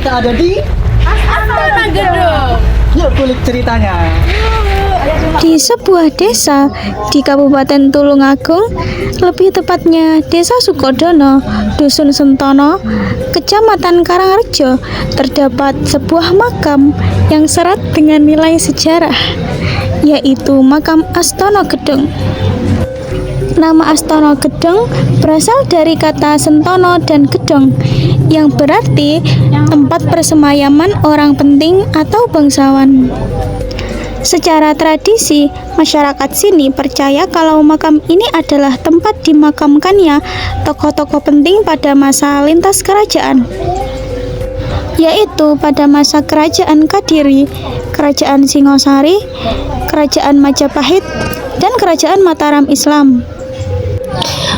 kita ada di Astana Gedong. yuk kulik ceritanya. Di sebuah desa di Kabupaten Tulungagung, lebih tepatnya Desa Sukodono, Dusun Sentono, Kecamatan Karangrejo, terdapat sebuah makam yang syarat dengan nilai sejarah, yaitu makam Astana Gedong. Nama Astana Gedong berasal dari kata Sentono dan Gedong, yang berarti tempat persemayaman orang penting atau bangsawan. Secara tradisi, masyarakat sini percaya kalau makam ini adalah tempat dimakamkannya tokoh-tokoh penting pada masa lintas kerajaan, yaitu pada masa Kerajaan Kadiri, Kerajaan Singosari, Kerajaan Majapahit, dan Kerajaan Mataram Islam.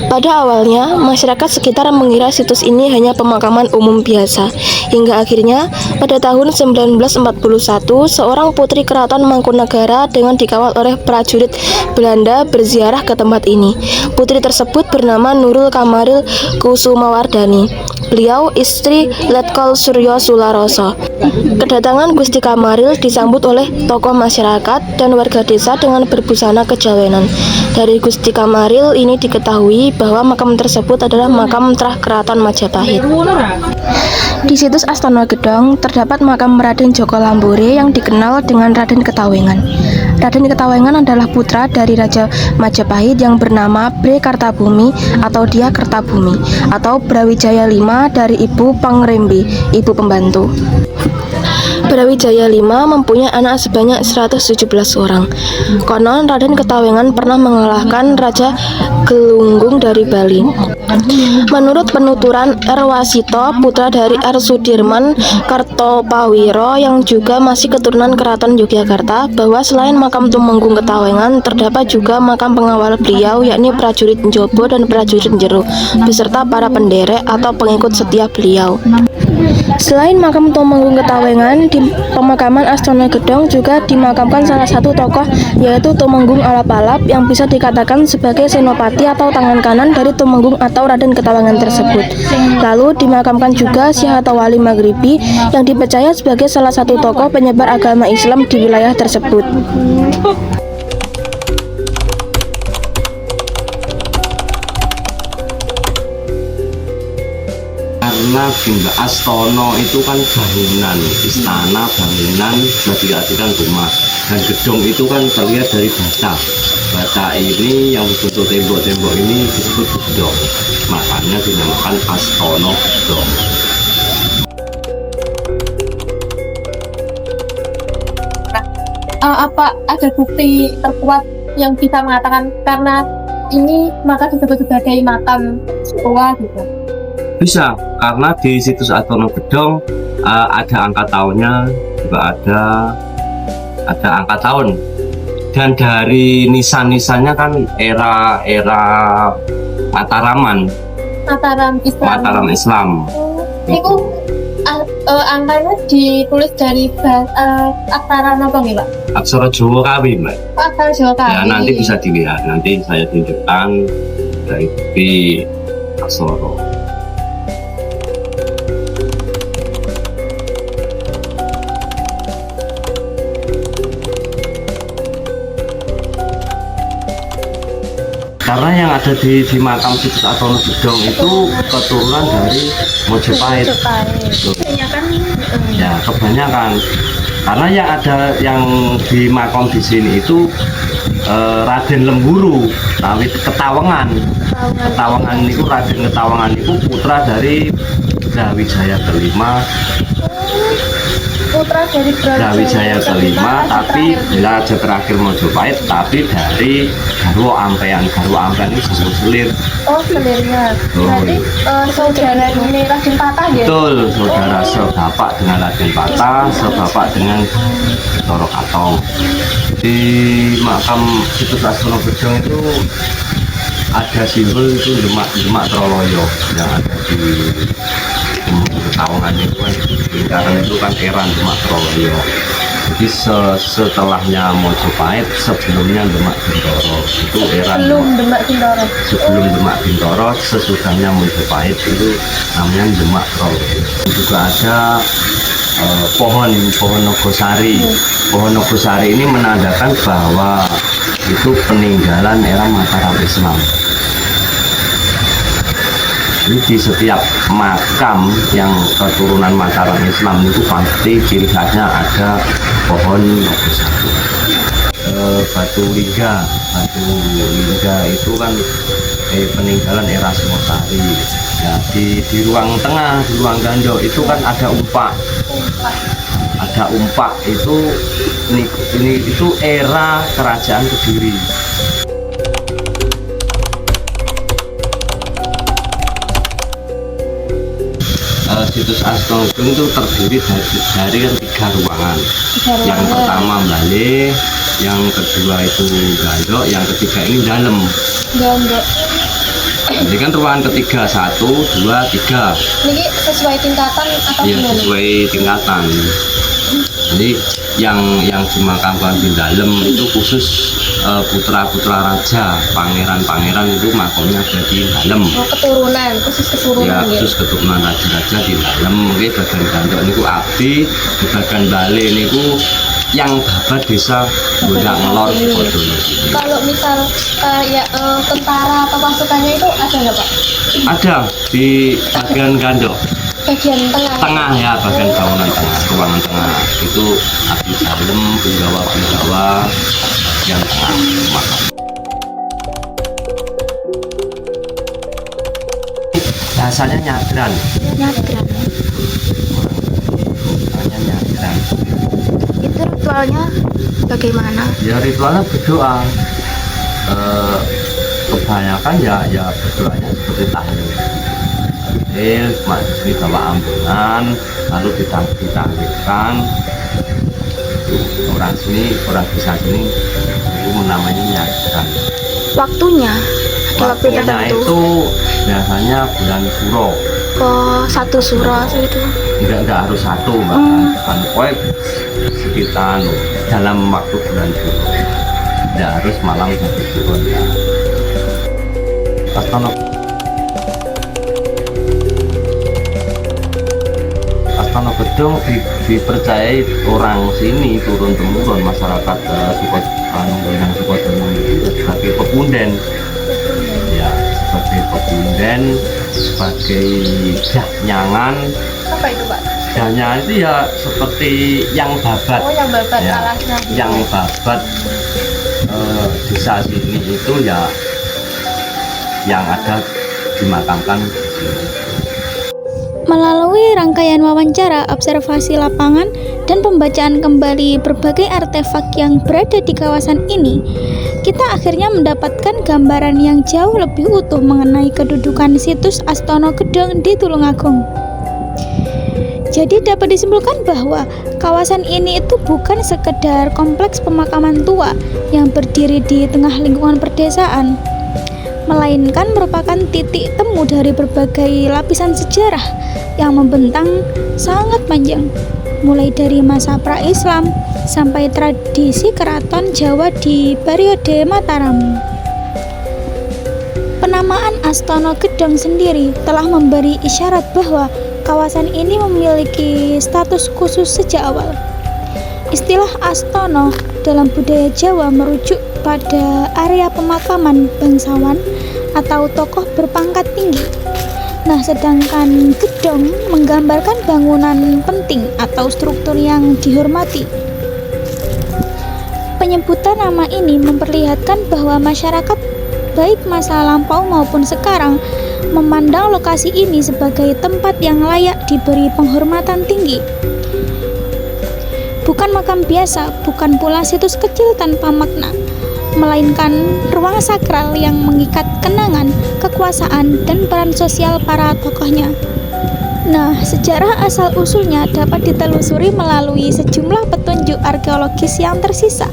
Pada awalnya, masyarakat sekitar mengira situs ini hanya pemakaman umum biasa. Hingga akhirnya, pada tahun 1941, seorang putri keraton Mangkunagara dengan dikawal oleh prajurit Belanda berziarah ke tempat ini. Putri tersebut bernama Nurul Kamaril Kusumawardhani. Beliau istri Letkol Suryo Sularoso. Kedatangan Gusti Kamaril disambut oleh tokoh masyarakat dan warga desa dengan berbusana kejawenan. Dari Gusti Kamaril ini diketahui bahwa makam tersebut adalah makam Trah Keraton Majapahit. Di situs Astana Gedong terdapat makam Raden Joko Lambore yang dikenal dengan Raden Ketawengan. Raden Ketawengan adalah putra dari Raja Majapahit yang bernama Bre Kartabumi atau Dia Kertabumi, atau Brawijaya V dari Ibu Pangrembe, ibu pembantu. Brawijaya V mempunyai anak sebanyak 117 orang. Konon Raden Ketawengan pernah mengalahkan Raja Gelunggung dari Bali. Menurut penuturan R. Wasito, putra dari R. Sudirman Kartopawiro yang juga masih keturunan Keraton Yogyakarta, bahwa selain makam Tumenggung Ketawengan, terdapat juga makam pengawal beliau, yakni prajurit Njobo dan prajurit Njero, beserta para penderek atau pengikut setia beliau. Selain makam Tumenggung Ketawengan, di pemakaman Astana Gedong juga dimakamkan salah satu tokoh, yaitu Tumenggung Alap-Alap, yang bisa dikatakan sebagai senopati atau tangan kanan dari Tumenggung atau Raden Ketawengan tersebut. Lalu dimakamkan juga Syekh atau Wali Maghribi yang dipercaya sebagai salah satu tokoh penyebar agama Islam di wilayah tersebut. Karena benda Astono itu kan bangunan, istana, bangunan, bisa diartikan rumah. Dan gedung itu kan terlihat dari bata. Bata ini yang bentuk tembok-tembok ini disebut gedung. Makanya dinamakan Astono Gedong. Apa ada bukti terkuat yang bisa mengatakan karena ini maka disebut sebagai makam tua gitu? Bisa, karena di situs Astono Gedong ada angka tahunnya, juga ada angka tahun. Dan dari nisan-nisannya kan era Mataraman. Mataram Islam. Itu angkanya ditulis dari aksara apa nih, Pak? Aksara Jawa Kawi, Mbak. Aksara Jawa Kawi. Ya, nanti bisa dilihat. Nanti saya tunjukkan dari bukti aksara. Karena yang ada di makam situs Astana Gedong itu keturunan dari Majapahit. Ya, kebanyakan. Karena yang ada yang di makam di sini itu Raden Lemburu, tapi Ketawengan. Ketawengan itu Raden Ketawengan itu putra dari Brawijaya kelima. Putra dari Brawijaya kelima, tapi Raja terakhir Majapahit, tapi dari Garwo Ampean. Garwo Ampean itu disebut selir. Oh, selirnya. Berarti saudara ini Raden Patah ya? Betul, saudara sebapak dengan Raden Patah, sebapak dengan Toro Katong. Di makam situs Astana Gedong itu ada simbol itu Demak Troloyo yang ada di Ketawangan itu kan, lingkaran itu kan eran Demak Troloyo. Jadi setelahnya Mojopahit, sebelumnya Demak Bintoro, itu era sebelum Demak Bintoro, sesudahnya Mojopahit itu namanya Demak Rol. Juga ada pohon Nogosari. Pohon Nogosari ini menandakan bahwa itu peninggalan era Mataram Islam. Jadi di setiap makam yang keturunan Mataram Islam itu pasti ciri khasnya ada pohon Nogosari. Batu Lingga itu kan peninggalan era Singosari. Ya, di ruang tengah, di ruang gandok itu kan ada umpak. Ada umpak itu itu era kerajaan Kediri. Situs Astono itu terdiri dari kan 3 ruangan. Yang pertama Bale, yang kedua itu Gandok, yang ketiga ini dalam. Jadi kan ruangan ketiga 1, 2, 3. Ini sesuai tingkatan atau Ya, sesuai tingkatan. Jadi yang dimakamkan di dalam itu khusus putra-putra raja, pangeran-pangeran itu makamnya ada di dalam. keturunan, khusus keturunan. Ya, khusus keturunan raja-raja di dalam. Mungkin bagian gandok niku abdi, di bagian bale niku yang babat desa Gondak Ngelor Sukodono. Kalau misal tentara atau pasukannya itu ada nggak Pak? Ada di bagian gandok. Bagian tengah. Ya, bagian bangunan tengah, ruangan tengah itu abdi dalam, penggawa bagian tengah rumah. Bahasanya nyadran. Itu ritualnya bagaimana? Ya, ritualnya berdoa. Kebanyakan ya berdoanya seperti tahlil. Di bawah ambungan, lalu ditampilkan. Orang desa sini itu namanya nyadran. Waktunya ada waktu Waktunya tertentu. itu biasanya bulan Suro. Oh, 1 suro itu. Enggak harus 1 mbak, kan poin sekitar dalam waktu bulan Suro. Tidak harus malam 1 Suro ya. Astono Gedong dipercayai orang sini turun temurun masyarakat Sukodono itu sebagai pepunden. Ya, sebagai pepunden, sebagai dahnyangan. Apa itu Pak? Dahnyangan itu ya seperti yang babat. Oh, yang babat Ya, alahnya. yang babat desa sini itu ya yang ada dimakamkan di sini. Melalui rangkaian wawancara, observasi lapangan, dan pembacaan kembali berbagai artefak yang berada di kawasan ini, kita akhirnya mendapatkan gambaran yang jauh lebih utuh mengenai kedudukan situs Astono Gedong di Tulungagung. Jadi dapat disimpulkan bahwa kawasan ini itu bukan sekedar kompleks pemakaman tua yang berdiri di tengah lingkungan perdesaan, melainkan merupakan titik temu dari berbagai lapisan sejarah yang membentang sangat panjang, mulai dari masa pra-Islam sampai tradisi keraton Jawa di periode Mataram. Penamaan Astono Gedong sendiri telah memberi isyarat bahwa kawasan ini memiliki status khusus sejak awal. Istilah Astono dalam budaya Jawa merujuk pada area pemakaman bangsawan atau tokoh berpangkat tinggi. Nah, sedangkan gedong menggambarkan bangunan penting atau struktur yang dihormati. Penyebutan nama ini memperlihatkan bahwa masyarakat baik masa lampau maupun sekarang memandang lokasi ini sebagai tempat yang layak diberi penghormatan tinggi. Bukan makam biasa, bukan pula situs kecil tanpa makna, melainkan ruang sakral yang mengikat kenangan, kekuasaan, dan peran sosial para tokohnya. Nah, sejarah asal-usulnya dapat ditelusuri melalui sejumlah petunjuk arkeologis yang tersisa.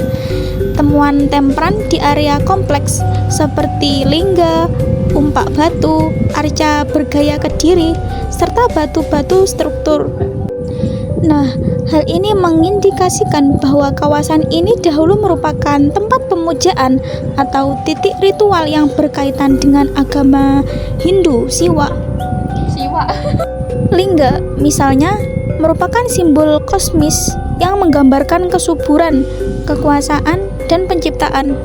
Temuan tempran di area kompleks seperti lingga, umpak batu, arca bergaya Kediri, serta batu-batu struktur. Nah, hal ini mengindikasikan bahwa kawasan ini dahulu merupakan tempat pemujaan atau titik ritual yang berkaitan dengan agama Hindu, Siwa. Lingga, misalnya, merupakan simbol kosmis yang menggambarkan kesuburan, kekuasaan, dan penciptaan.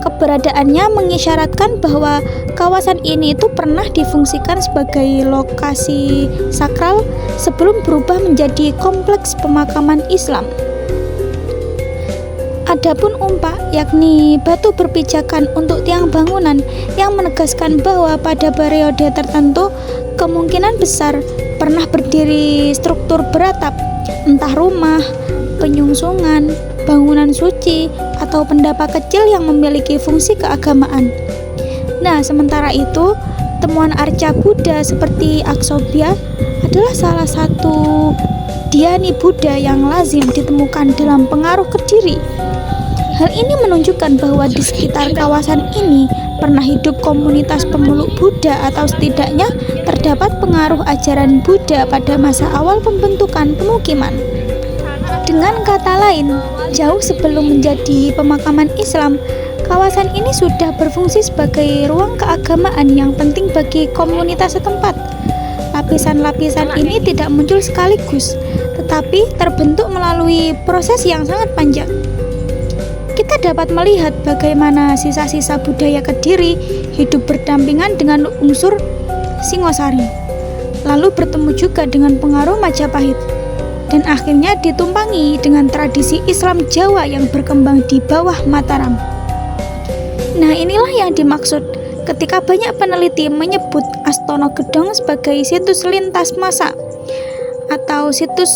Keberadaannya mengisyaratkan bahwa kawasan ini itu pernah difungsikan sebagai lokasi sakral sebelum berubah menjadi kompleks pemakaman Islam. Adapun umpak, yakni batu berpijakan untuk tiang bangunan, yang menegaskan bahwa pada periode tertentu kemungkinan besar pernah berdiri struktur beratap, entah rumah, penyungsungan, bangunan suci, atau pendapa kecil yang memiliki fungsi keagamaan. Nah, sementara itu, temuan arca Buddha seperti Aksobya adalah salah satu Dhyani Buddha yang lazim ditemukan dalam pengaruh Kediri. Hal ini menunjukkan bahwa di sekitar kawasan ini pernah hidup komunitas pemeluk Buddha atau setidaknya terdapat pengaruh ajaran Buddha pada masa awal pembentukan pemukiman. Dengan kata lain, jauh sebelum menjadi pemakaman Islam, kawasan ini sudah berfungsi sebagai ruang keagamaan yang penting bagi komunitas setempat. Lapisan-lapisan ini tidak muncul sekaligus, tetapi terbentuk melalui proses yang sangat panjang. Kita dapat melihat bagaimana sisa-sisa budaya Kediri hidup berdampingan dengan unsur Singosari, lalu bertemu juga dengan pengaruh Majapahit, dan akhirnya ditumpangi dengan tradisi Islam Jawa yang berkembang di bawah Mataram. Nah, inilah yang dimaksud ketika banyak peneliti menyebut Astono Gedong sebagai situs lintas masa atau situs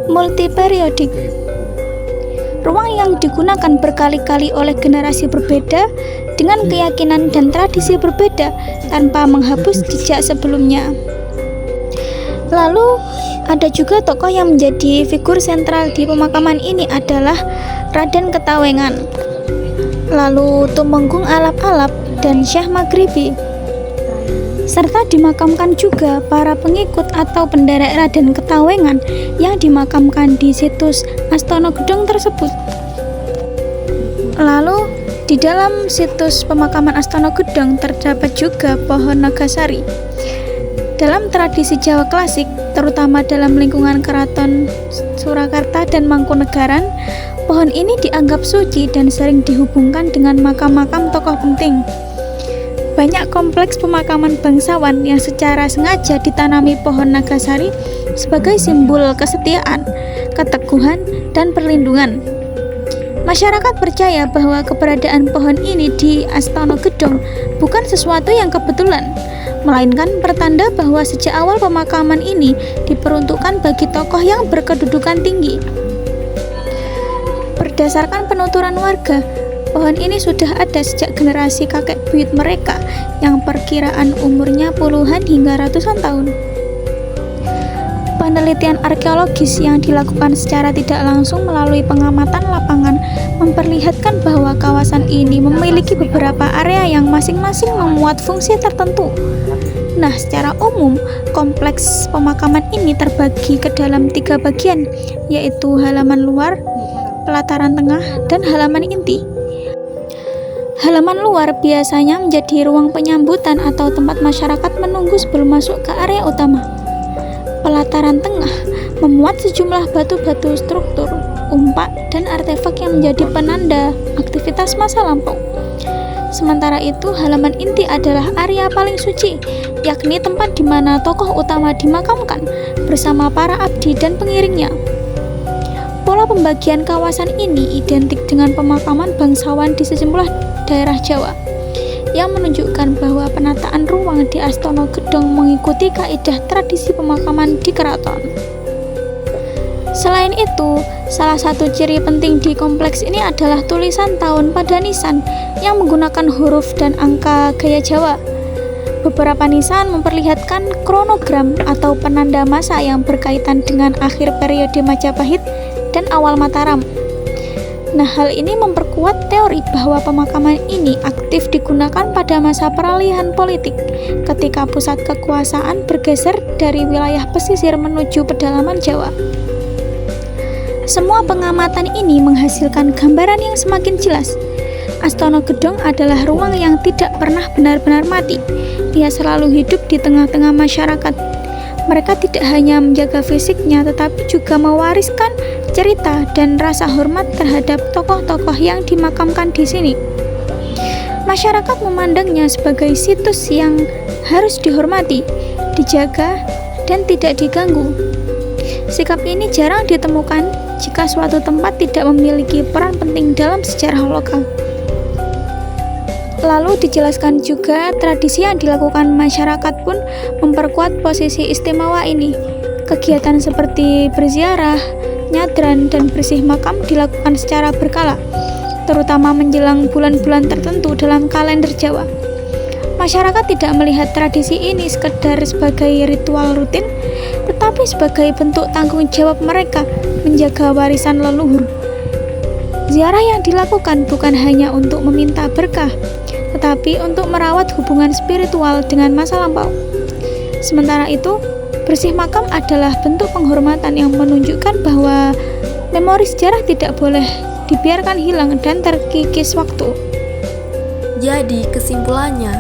multiperiodik. Ruang yang digunakan berkali-kali oleh generasi berbeda dengan keyakinan dan tradisi berbeda tanpa menghapus jejak sebelumnya. Lalu, ada juga tokoh yang menjadi figur sentral di pemakaman ini adalah Raden Ketawengan, lalu Tumenggung Alap-Alap, dan Syekh Maghribi. Serta dimakamkan juga para pengikut atau penderek Raden Ketawengan yang dimakamkan di situs Astono Gedong tersebut. Lalu, di dalam situs pemakaman Astono Gedong terdapat juga pohon Nagasari. Dalam tradisi Jawa klasik, terutama dalam lingkungan keraton Surakarta dan Mangkunegaran, pohon ini dianggap suci dan sering dihubungkan dengan makam-makam tokoh penting. Banyak kompleks pemakaman bangsawan yang secara sengaja ditanami pohon Nagasari sebagai simbol kesetiaan, keteguhan, dan perlindungan. Masyarakat percaya bahwa keberadaan pohon ini di Astono Gedong bukan sesuatu yang kebetulan, melainkan pertanda bahwa sejak awal pemakaman ini diperuntukkan bagi tokoh yang berkedudukan tinggi. Berdasarkan penuturan warga, pohon ini sudah ada sejak generasi kakek buyut mereka yang perkiraan umurnya puluhan hingga ratusan tahun. Penelitian arkeologis yang dilakukan secara tidak langsung melalui pengamatan lapangan memperlihatkan bahwa kawasan ini memiliki beberapa area yang masing-masing memuat fungsi tertentu. Nah, secara umum, kompleks pemakaman ini terbagi ke dalam 3 bagian, yaitu halaman luar, pelataran tengah, dan halaman inti. Halaman luar biasanya menjadi ruang penyambutan atau tempat masyarakat menunggu sebelum masuk ke area utama. Pelataran tengah memuat sejumlah batu-batu struktur, umpak, dan artefak yang menjadi penanda aktivitas masa lampau. Sementara itu, halaman inti adalah area paling suci, yakni tempat di mana tokoh utama dimakamkan bersama para abdi dan pengiringnya. Pola pembagian kawasan ini identik dengan pemakaman bangsawan di sejumlah daerah Jawa, yang menunjukkan bahwa penataan ruang di Astono Gedong mengikuti kaidah tradisi pemakaman di keraton. Selain itu, salah satu ciri penting di kompleks ini adalah tulisan tahun pada nisan yang menggunakan huruf dan angka gaya Jawa. Beberapa nisan memperlihatkan kronogram atau penanda masa yang berkaitan dengan akhir periode Majapahit dan awal Mataram. Nah, hal ini memperkuat teori bahwa pemakaman ini aktif digunakan pada masa peralihan politik ketika pusat kekuasaan bergeser dari wilayah pesisir menuju pedalaman Jawa. Semua pengamatan ini menghasilkan gambaran yang semakin jelas. Astono Gedong adalah ruang yang tidak pernah benar-benar mati. Dia selalu hidup di tengah-tengah masyarakat. Mereka tidak hanya menjaga fisiknya, tetapi juga mewariskan cerita dan rasa hormat terhadap tokoh-tokoh yang dimakamkan di sini. Masyarakat memandangnya sebagai situs yang harus dihormati, dijaga, dan tidak diganggu. Sikap ini jarang ditemukan jika suatu tempat tidak memiliki peran penting dalam sejarah lokal. Lalu dijelaskan juga tradisi yang dilakukan masyarakat pun memperkuat posisi istimewa ini. Kegiatan seperti berziarah, nyadran, dan bersih makam dilakukan secara berkala, terutama menjelang bulan-bulan tertentu dalam kalender Jawa. Masyarakat tidak melihat tradisi ini sekedar sebagai ritual rutin, tetapi sebagai bentuk tanggung jawab mereka menjaga warisan leluhur. Ziarah yang dilakukan bukan hanya untuk meminta berkah, tetapi untuk merawat hubungan spiritual dengan masa lampau. Sementara itu, bersih makam adalah bentuk penghormatan yang menunjukkan bahwa memori sejarah tidak boleh dibiarkan hilang dan terkikis waktu. Jadi kesimpulannya,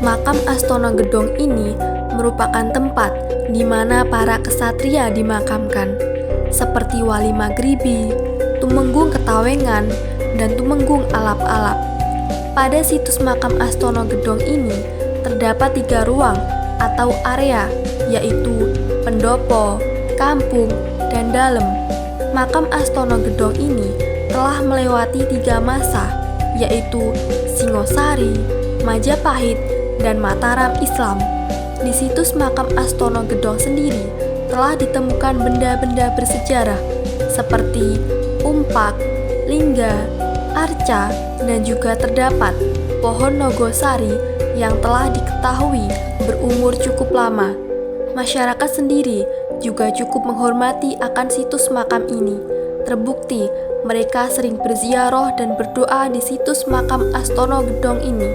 makam Astono Gedong ini merupakan tempat di mana para kesatria dimakamkan, seperti Wali Magribi, Tumenggung Ketawengan, dan Tumenggung Alap-Alap. Pada situs makam Astono Gedong ini terdapat 3 ruang atau area, yaitu pendopo, kampung, dan dalem. Makam Astono Gedong ini telah melewati 3 masa, yaitu Singosari, Majapahit, dan Mataram Islam. Di situs makam Astono Gedong sendiri telah ditemukan benda-benda bersejarah seperti umpak, lingga, arca, dan juga terdapat pohon nogosari yang telah diketahui berumur cukup lama. Masyarakat sendiri juga cukup menghormati akan situs makam ini. Terbukti mereka sering berziarah dan berdoa di situs makam Astono Gedong ini.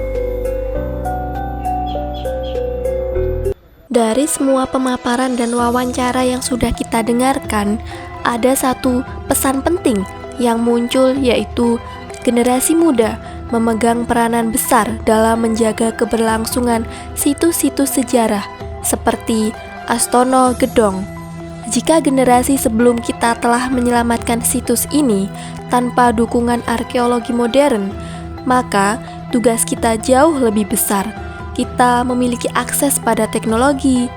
Dari semua pemaparan dan wawancara yang sudah kita dengarkan, ada satu pesan penting yang muncul, yaitu generasi muda memegang peranan besar dalam menjaga keberlangsungan situs-situs sejarah seperti Astono Gedong. Jika generasi sebelum kita telah menyelamatkan situs ini tanpa dukungan arkeologi modern, maka tugas kita jauh lebih besar. Kita memiliki akses pada teknologi,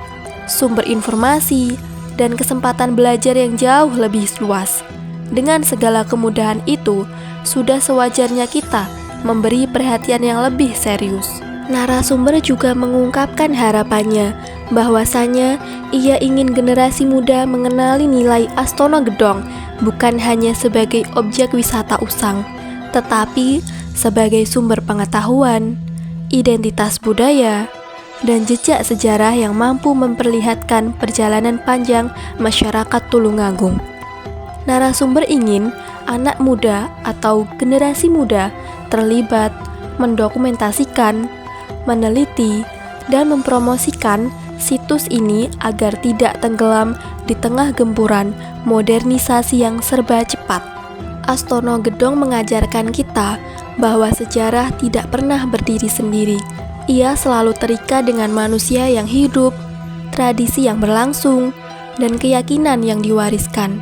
sumber informasi, dan kesempatan belajar yang jauh lebih luas. Dengan segala kemudahan itu, sudah sewajarnya kita memberi perhatian yang lebih serius. Narasumber juga mengungkapkan harapannya bahwasanya ia ingin generasi muda mengenali nilai Astono Gedong bukan hanya sebagai objek wisata usang, tetapi sebagai sumber pengetahuan, identitas budaya, dan jejak sejarah yang mampu memperlihatkan perjalanan panjang masyarakat Tulungagung. Narasumber ingin anak muda atau generasi muda terlibat, mendokumentasikan, meneliti, dan mempromosikan situs ini agar tidak tenggelam di tengah gempuran modernisasi yang serba cepat. Astono Gedong mengajarkan kita bahwa sejarah tidak pernah berdiri sendiri. Ia selalu terikat dengan manusia yang hidup, tradisi yang berlangsung, dan keyakinan yang diwariskan.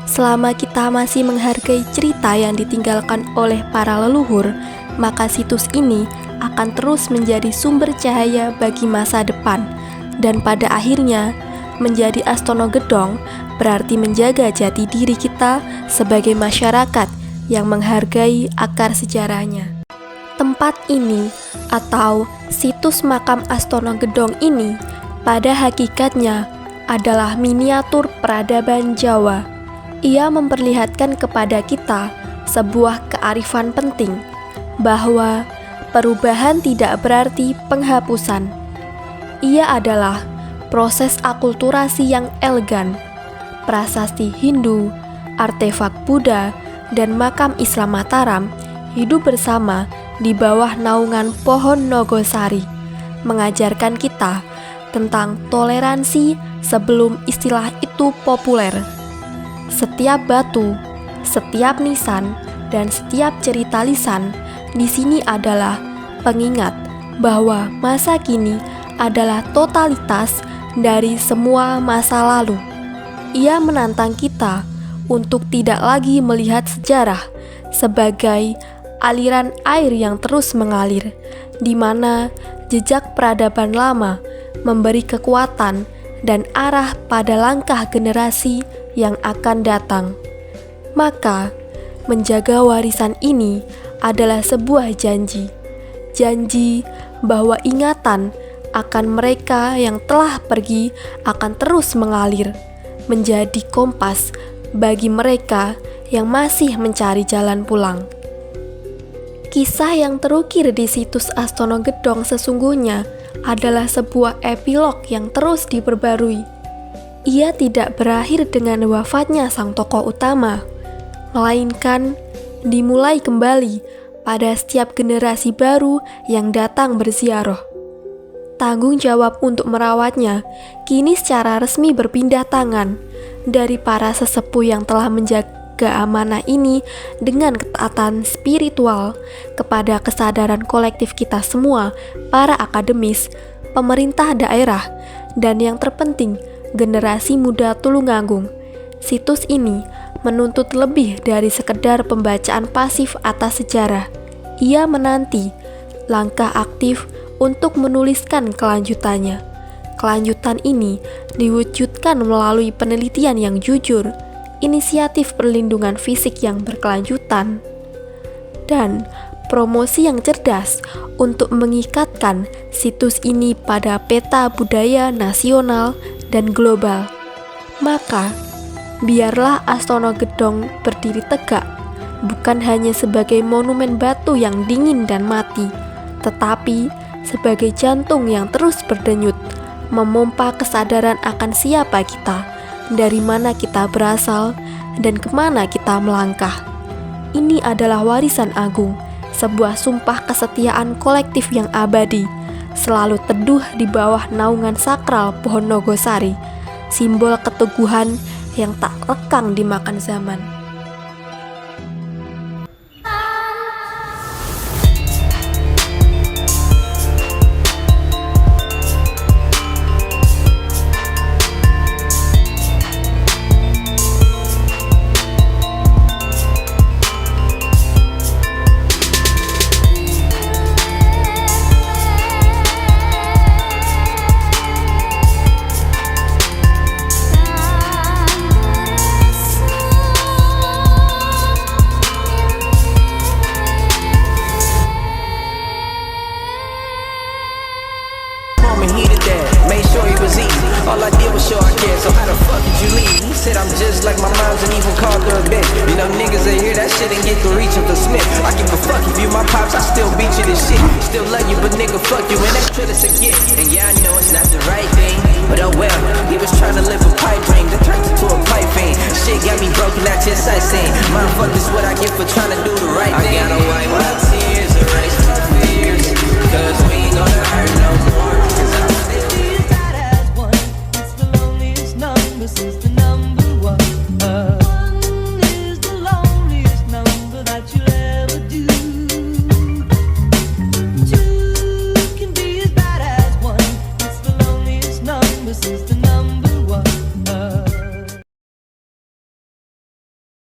Selama kita masih menghargai cerita yang ditinggalkan oleh para leluhur, maka situs ini akan terus menjadi sumber cahaya bagi masa depan. Dan pada akhirnya, menjadi Astono Gedong berarti menjaga jati diri kita sebagai masyarakat yang menghargai akar sejarahnya. Tempat ini atau situs makam Astono Gedong ini pada hakikatnya adalah miniatur peradaban Jawa. Ia memperlihatkan kepada kita sebuah kearifan penting bahwa perubahan tidak berarti penghapusan. Ia adalah proses akulturasi yang elegan. Prasasti Hindu, artefak Buddha, dan makam Islam Mataram hidup bersama di bawah naungan pohon Nogosari, mengajarkan kita tentang toleransi sebelum istilah itu populer. Setiap batu, setiap nisan, dan setiap cerita lisan di sini adalah pengingat bahwa masa kini adalah totalitas dari semua masa lalu. Ia menantang kita untuk tidak lagi melihat sejarah sebagai aliran air yang terus mengalir, di mana jejak peradaban lama memberi kekuatan dan arah pada langkah generasi yang akan datang. Maka, menjaga warisan ini adalah sebuah janji bahwa ingatan akan mereka yang telah pergi akan terus mengalir, menjadi kompas bagi mereka yang masih mencari jalan pulang. Kisah yang terukir di situs Astono Gedong sesungguhnya adalah sebuah epilog yang terus diperbarui. Ia tidak berakhir dengan wafatnya sang tokoh utama, melainkan dimulai kembali pada setiap generasi baru yang datang berziarah. Tanggung jawab untuk merawatnya kini secara resmi berpindah tangan dari para sesepuh yang telah menjaga amanah ini dengan ketaatan spiritual kepada kesadaran kolektif kita semua, para akademis, pemerintah daerah, dan yang terpenting, generasi muda Tulungagung. Situs ini menuntut lebih dari sekedar pembacaan pasif atas sejarah. Ia menanti langkah aktif untuk menuliskan kelanjutannya. Kelanjutan ini diwujudkan melalui penelitian yang jujur, inisiatif perlindungan fisik yang berkelanjutan, dan promosi yang cerdas untuk mengikatkan situs ini pada peta budaya nasional dan global. Maka, biarlah Astono Gedong berdiri tegak, bukan hanya sebagai monumen batu yang dingin dan mati, tetapi sebagai jantung yang terus berdenyut, memompa kesadaran akan siapa kita, dari mana kita berasal, dan kemana kita melangkah. Ini adalah warisan agung, sebuah sumpah kesetiaan kolektif yang abadi, selalu teduh di bawah naungan sakral pohon Nogosari, simbol keteguhan yang tak lekang dimakan zaman. All I did was show I care, so how the fuck did you leave? He said I'm just like my mom's and even called her a bitch. You know niggas that hear that shit and get to reaching for Smith. I give a fuck if you my pops, I still beat you this shit. Still love you, but nigga fuck you, and that's true, it's a gift. And yeah, I know it's not the right thing, but oh well. He was trying to live a pipe dream that turned into a pipe fiend. Shit got me broken out your sight saying, motherfuck, this what I get for trying to do the right